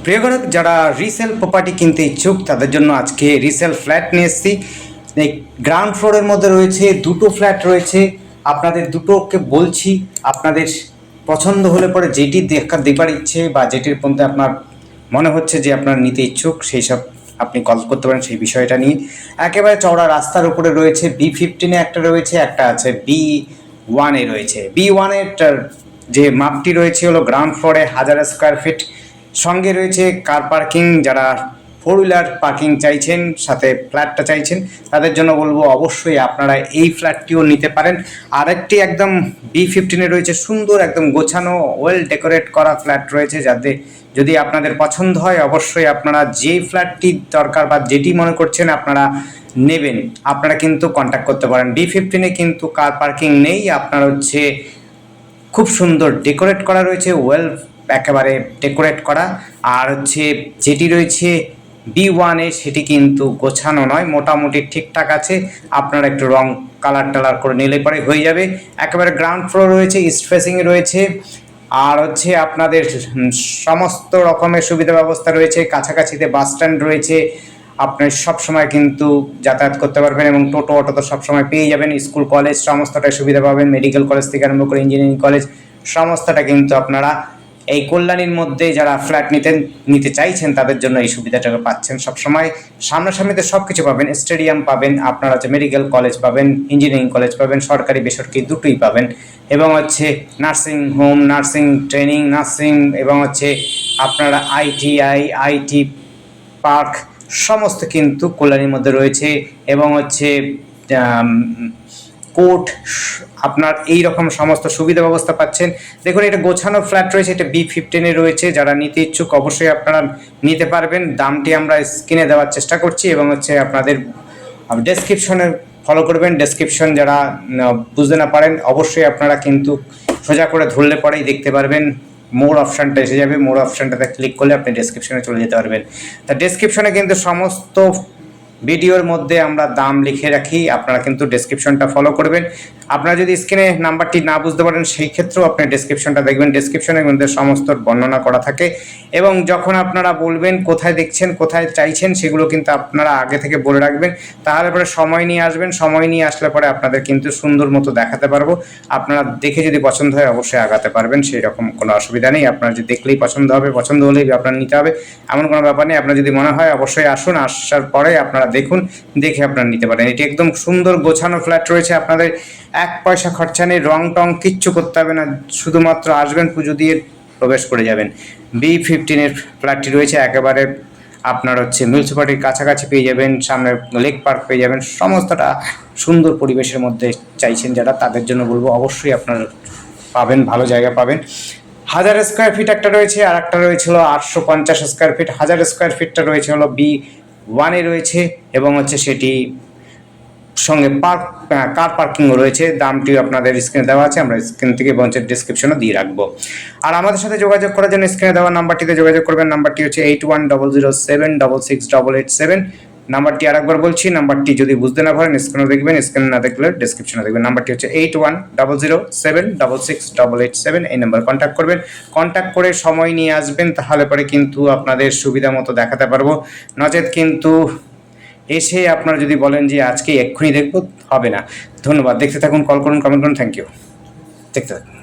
প্রিয় গ্রাহক, যারা রিসেল প্রপার্টি কিনতে ইচ্ছুক তাদের জন্য আজকে রিসেল ফ্ল্যাট নিয়ে এসেছি। এই গ্রাউন্ড ফ্লোরের মধ্যে রয়েছে দুটো ফ্ল্যাট রয়েছে। আপনাদের দুটোকে বলছি, আপনাদের পছন্দ হলে পরে যেটি দেখবার ইচ্ছে বা যেটির মধ্যে আপনার মনে হচ্ছে যে আপনার নিতে ইচ্ছুক, সেই সব আপনি কল করতে পারেন সেই বিষয়টা নিয়ে। একেবারে চওড়া রাস্তার উপরে রয়েছে। B15 একটা রয়েছে, একটা আছে B1 রয়েছে। B1 যে মাপটি রয়েছে হলো গ্রাউন্ড ফ্লোরে 1000 স্কোয়ার ফিট, সঙ্গে রয়েছে কার পার্কিং। যারা 4 হুইলার পার্কিং চাইছেন, সাথে ফ্ল্যাটটা চাইছেন, তাদের জন্য বলবো অবশ্যই আপনারা এই ফ্ল্যাটটিও নিতে পারেন। আরেকটি একদম B15 রয়েছে, সুন্দর একদম গোছানো ওয়েল ডেকোরেট করা ফ্ল্যাট রয়েছে। যাতে যদি আপনাদের পছন্দ হয় অবশ্যই আপনারা যেই ফ্ল্যাটটি দরকার বা যেটি মনে করছেন আপনারা নেবেন, আপনারা কিন্তু কন্ট্যাক্ট করতে পারেন। B15 কিন্তু কার পার্কিং নেই, আপনার হচ্ছে খুব সুন্দর ডেকোরেট করা রয়েছে, ওয়েল একেবারে ডেকোরেট করা। আর হচ্ছে যেটি রয়েছে B1 সেটি কিন্তু গোছানো নয়, মোটামুটি ঠিকঠাক আছে। আপনারা একটু রং কালার টালার করে নিলে পরে হয়ে যাবে। একেবারে গ্রাউন্ড ফ্লোর রয়েছে, ইস্ট ফেসিংয়ে রয়েছে। আর হচ্ছে আপনাদের সমস্ত রকমের সুবিধা ব্যবস্থা রয়েছে। কাছাকাছিতে বাস স্ট্যান্ড রয়েছে, আপনি সবসময় কিন্তু যাতায়াত করতে পারবেন এবং টোটো অটো তো সবসময় পেয়ে যাবেন। স্কুল কলেজ সমস্তটাই সুবিধা পাবেন, মেডিকেল কলেজ থেকে আরম্ভ করে ইঞ্জিনিয়ারিং কলেজ সমস্তটা কিন্তু আপনারা এই কল্যাণীর মধ্যে যারা ফ্ল্যাট নিতে চাইছেন তাদের জন্য এই সুবিধাটাকে পাচ্ছেন। সবসময় সামনাসামনিতে সব কিছু পাবেন, স্টেডিয়াম পাবেন, আপনারা হচ্ছে মেডিকেল কলেজ পাবেন, ইঞ্জিনিয়ারিং কলেজ পাবেন, সরকারি বেসরকারি দুটোই পাবেন, এবং হচ্ছে nursing home, nursing training, nursing, এবং হচ্ছে আপনারা আইটি পার্ক সমস্ত কিন্তু কল্যাণীর মধ্যে রয়েছে। এবং হচ্ছে কোর্ট, আপনার এই রকম সমস্ত সুবিধা ব্যবস্থা পাচ্ছেন। দেখুন, এটা গোছানো ফ্ল্যাট রয়েছে, এটা B15 রয়েছে। যারা নিতে ইচ্ছুক অবশ্যই আপনারা নিতে পারবেন। দামটি আমরা স্ক্রিনে দেওয়ার চেষ্টা করছি, এবং হচ্ছে আপনাদের ডেসক্রিপশনে ফলো করবেন। ডেসক্রিপশন যারা বুঝতে না পারেন অবশ্যই আপনারা কিন্তু সোজা করে ধরলে পরেই দেখতে পারবেন, মোর অপশানটা এসে যাবে। মোর অপশানটাতে ক্লিক করলে আপনি ডেসক্রিপশনে চলে যেতে পারবেন। তা ডেসক্রিপশনে কিন্তু সমস্ত ভিডিওর মধ্যে আমরা দাম লিখে রাখি, আপনারা কিন্তু ডেসক্রিপশনটা ফলো করবেন। আপনারা যদি স্ক্রিনে নাম্বারটি না বুঝতে পারেন সেই ক্ষেত্রেও আপনি ডেসক্রিপশনটা দেখবেন, ডেসক্রিপশনের মধ্যে সমস্ত বর্ণনা করা থাকে। এবং যখন আপনারা বলবেন কোথায় দেখছেন, কোথায় চাইছেন, সেগুলো কিন্তু আপনারা আগে থেকে বলে রাখবেন। তাহলে পরে সময় নিয়ে আসবেন, সময় নিয়ে আসলে পরে আপনাদের কিন্তু সুন্দর মতো দেখাতে পারবো। আপনারা দেখে যদি পছন্দ হয় অবশ্যই আগাতে পারবেন, সেই রকম কোনো অসুবিধা নেই। আপনারা যদি দেখলেই পছন্দ হবে, পছন্দ হলেই আপনার নিতে হবে এমন কোনো ব্যাপার নেই। আপনার যদি মনে হয় অবশ্যই আসুন, আসার পরে আপনারা দেখুন, দেখে আপনারা নিতে পারেন। এটি একদম সুন্দর গোছানো ফ্ল্যাট রয়েছে, আপনাদের 1 পয়সা খরচা নেই, রং টং কিচ্ছু করতে হবে না, শুধুমাত্র আসবেন, পুজো দিয়ে প্রবেশ করে যাবেন। B15 ফ্ল্যাটটি রয়েছে একেবারে আপনার হচ্ছে মিউনিসিপ্যালিটির কাছাকাছি পেয়ে যাবেন, সামনে লেক পার্ক পেয়ে যাবেন, সমস্তটা সুন্দর পরিবেশের মধ্যে চাইছেন যারা, তাদের জন্য বলবো অবশ্যই আপনারা পাবেন, ভালো জায়গা পাবেন। 1000 স্কোয়ার ফিট একটা রয়েছে, আর একটা রয়েছে হলো 850 স্কোয়ার ফিট। 1000 স্কোয়ার ফিটটা রয়েছে হলো B1 রয়েছে, এবং হচ্ছে সেটি সঙ্গে কার পার্কিংও রয়েছে। দামটিও আপনাদের স্ক্রিনে দেওয়া আছে, আমরা স্ক্রিন থেকে বঞ্চের ডিসক্রিপশনও দিয়ে রাখবো। আর আমাদের সাথে যোগাযোগ করার জন্য স্ক্রিনে দেওয়া নাম্বারটিতে যোগাযোগ করবেন। নাম্বারটি হচ্ছে 8100766867। নাম্বারটি আরেকবার বলছি, নাম্বারটি যদি বুঝতে না পারেন স্ক্রিনে দেখবেন, স্ক্রিনে না দেখলে ডিসক্রিপশনে দেখবেন। নাম্বারটি হচ্ছে 8100766867। এই নাম্বার কন্ট্যাক্ট করবেন, কন্ট্যাক্ট করে সময় নিয়ে আসবেন, তাহলে পরে কিন্তু আপনাদের সুবিধা মতো দেখাতে পারবো। নচেত কিন্তু এসে আপনারা যদি বলেন যে আজকে এক্ষুনি দেখবো, হবে না। ধন্যবাদ, দেখতে থাকুন, কল করুন, কমেন্ট করুন। থ্যাংক ইউ, দেখতে থাকুন।